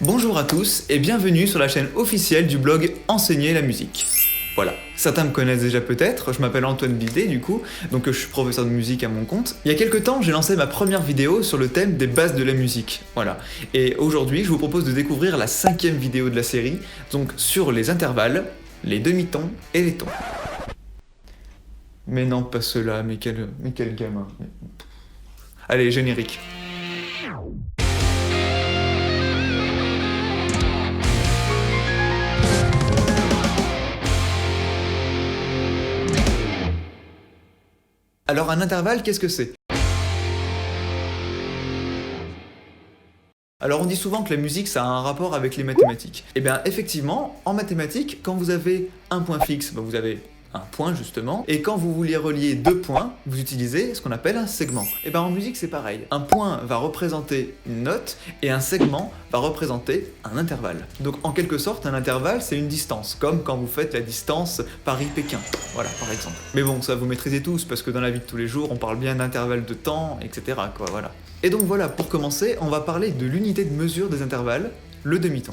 Bonjour à tous et bienvenue sur la chaîne officielle du blog Enseigner la musique. Voilà, certains me connaissent déjà peut-être, je m'appelle Antoine Bidet du coup, donc je suis professeur de musique à mon compte. Il y a quelques temps, j'ai lancé ma première vidéo sur le thème des bases de la musique, voilà. Et aujourd'hui, je vous propose de découvrir la 5e vidéo de la série, donc sur les intervalles, les demi-tons et les tons. Mais non, pas ceux-là, mais quel gamin. Allez, générique. Alors un intervalle, qu'est-ce que c'est? Alors on dit souvent que la musique ça a un rapport avec les mathématiques. Et bien effectivement, en mathématiques, quand vous avez un point fixe, vous avez un point justement, et quand vous vouliez relier deux points, vous utilisez ce qu'on appelle un segment. Et bien en musique c'est pareil. Un point va représenter une note, et un segment va représenter un intervalle. Donc en quelque sorte, un intervalle c'est une distance, comme quand vous faites la distance Paris-Pékin, voilà par exemple. Mais bon, ça vous maîtrisez tous, parce que dans la vie de tous les jours, on parle bien d'intervalles de temps, etc. quoi, voilà. Et donc voilà, pour commencer, on va parler de l'unité de mesure des intervalles, le demi-ton.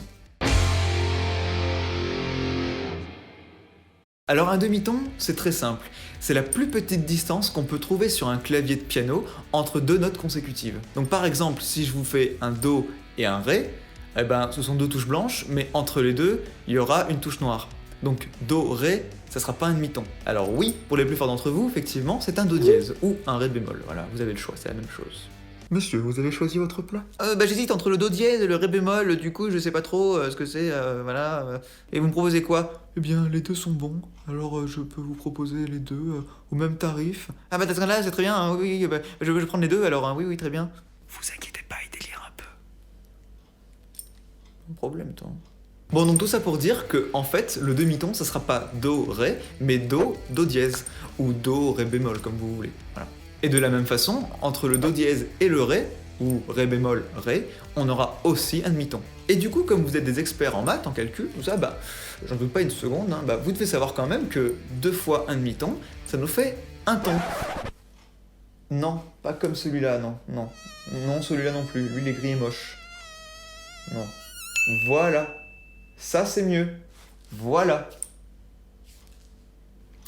Alors un demi-ton, c'est très simple. C'est la plus petite distance qu'on peut trouver sur un clavier de piano entre deux notes consécutives. Donc par exemple, si je vous fais un Do et un Ré, eh ben, ce sont deux touches blanches, mais entre les deux, il y aura une touche noire. Donc Do, Ré, ça sera pas un demi-ton. Alors oui, pour les plus forts d'entre vous, effectivement, c'est un Do dièse ou un Ré bémol. Voilà, vous avez le choix, c'est la même chose. Monsieur, vous avez choisi votre plat? J'hésite entre le Do dièse et le Ré bémol, du coup je sais pas trop ce que c'est, voilà. Et vous me proposez quoi? Eh bien, les deux sont bons, alors je peux vous proposer les deux au même tarif. Ah bah dans ce cas-là, c'est très bien, hein, oui, je vais prendre les deux alors, hein, oui, très bien. Vous inquiétez pas, il délire un peu. Pas de problème, toi. Bon, donc tout ça pour dire que, en fait, le demi-ton, ça sera pas Do, Ré, mais Do, Do dièse, ou Do, Ré bémol, comme vous voulez, voilà. Et de la même façon, entre le Do dièse et le Ré, ou Ré bémol, Ré, on aura aussi un demi-ton. Et du coup, comme vous êtes des experts en maths, en calcul, tout ça, j'en doute pas une seconde, hein, vous devez savoir quand même que 2 fois un demi-ton, ça nous fait un ton. Non, pas comme celui-là, non, non. Non, celui-là non plus, lui il est gris et moche. Non. Voilà. Ça c'est mieux. Voilà.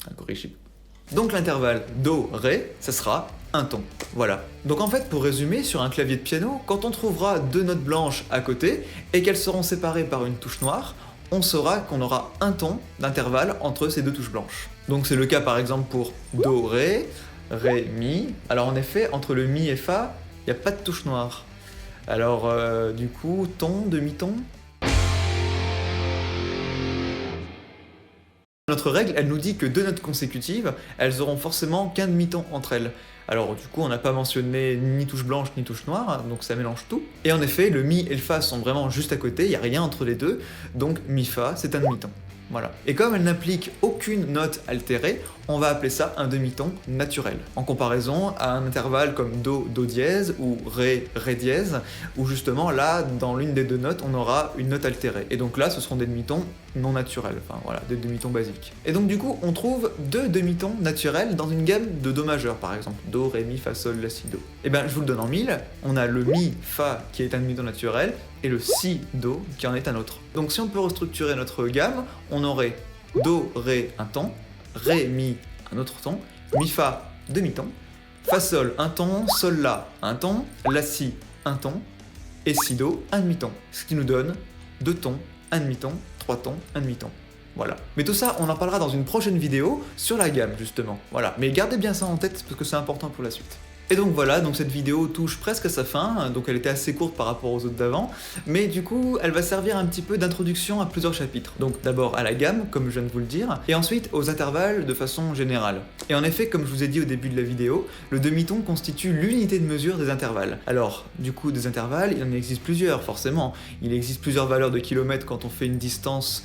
Incorrigible. Donc l'intervalle Do, Ré, ça sera un ton. Voilà. Donc en fait, pour résumer, sur un clavier de piano, quand on trouvera deux notes blanches à côté et qu'elles seront séparées par une touche noire, on saura qu'on aura un ton d'intervalle entre ces deux touches blanches. Donc c'est le cas par exemple pour Do, Ré, Ré, Mi. Alors en effet, entre le Mi et Fa, il n'y a pas de touche noire. Alors du coup, ton, demi-ton. Notre règle, elle nous dit que deux notes consécutives, elles auront forcément qu'un demi-ton entre elles. Alors du coup, on n'a pas mentionné ni touche blanche ni touche noire, donc ça mélange tout. Et en effet, le Mi et le Fa sont vraiment juste à côté, il n'y a rien entre les deux, donc Mi-Fa, c'est un demi-ton. Voilà. Et comme elle n'implique aucune note altérée, on va appeler ça un demi-ton naturel. En comparaison à un intervalle comme Do, Do dièse ou Ré, Ré dièse, où justement là, dans l'une des deux notes, on aura une note altérée. Et donc là, ce seront des demi-tons non naturels, enfin voilà, des demi-tons basiques. Et donc du coup, on trouve deux demi-tons naturels dans une gamme de Do majeur, par exemple. Do, Ré, Mi, Fa, Sol, La, Si, Do. Et bien, je vous le donne en mille, on a le Mi, Fa qui est un demi-ton naturel, et le Si, Do qui en est un autre. Donc si on peut restructurer notre gamme, on aurait Do, Ré, un ton, Ré, Mi, un autre ton, Mi, Fa, demi-ton, Fa, Sol, un ton, Sol, La, un ton, La, Si, un ton, et Si, Do, un demi-ton. Ce qui nous donne deux tons, un demi-ton, trois tons, un demi-ton. Voilà. Mais tout ça, on en parlera dans une prochaine vidéo sur la gamme, justement. Voilà. Mais gardez bien ça en tête parce que c'est important pour la suite. Et donc voilà, donc cette vidéo touche presque à sa fin, donc elle était assez courte par rapport aux autres d'avant, mais du coup elle va servir un petit peu d'introduction à plusieurs chapitres. Donc d'abord à la gamme, comme je viens de vous le dire, et ensuite aux intervalles de façon générale. Et en effet, comme je vous ai dit au début de la vidéo, le demi-ton constitue l'unité de mesure des intervalles. Alors, du coup, des intervalles, il en existe plusieurs, forcément. Il existe plusieurs valeurs de kilomètres quand on fait une distance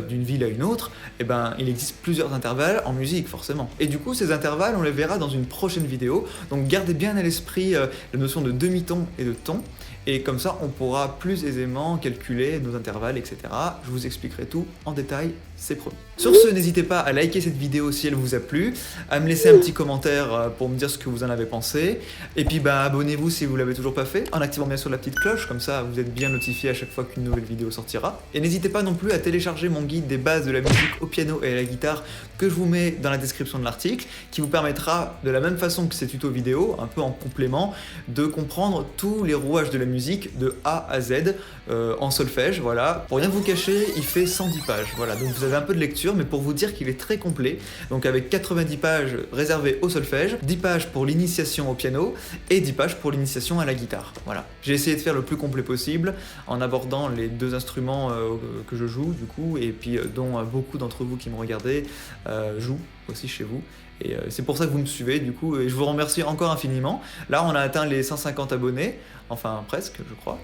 d'une ville à une autre, et ben il existe plusieurs intervalles en musique, forcément. Et du coup, ces intervalles, on les verra dans une prochaine vidéo, donc gardez bien à l'esprit la notion de demi-ton et de ton, et comme ça on pourra plus aisément calculer nos intervalles, etc. Je vous expliquerai tout en détail, c'est promis. Sur ce, n'hésitez pas à liker cette vidéo si elle vous a plu, à me laisser un petit commentaire pour me dire ce que vous en avez pensé, et puis abonnez-vous si vous l'avez toujours pas fait, en activant bien sûr la petite cloche, comme ça vous êtes bien notifié à chaque fois qu'une nouvelle vidéo sortira. Et n'hésitez pas non plus à télécharger mon guide des bases de la musique au piano et à la guitare que je vous mets dans la description de l'article, qui vous permettra, de la même façon que ces tutos vidéo, un peu en complément, de comprendre tous les rouages de la musique de A à Z en solfège, voilà. Pour rien vous cacher, il fait 110 pages, voilà, donc vous avez un peu de lecture, mais pour vous dire qu'il est très complet, donc avec 90 pages réservées au solfège, 10 pages pour l'initiation au piano, et 10 pages pour l'initiation à la guitare, voilà. J'ai essayé de faire le plus complet possible, en abordant les deux instruments que je joue, du coup, et puis dont beaucoup d'entre vous qui me regardez jouent aussi chez vous. Et c'est pour ça que vous me suivez, du coup, et je vous remercie encore infiniment. Là, on a atteint les 150 abonnés, enfin presque, je crois.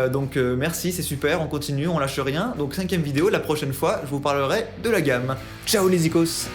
Donc merci, c'est super, on continue, on lâche rien. Donc 5e vidéo, la prochaine fois, je vous parlerai de la gamme. Ciao les icos!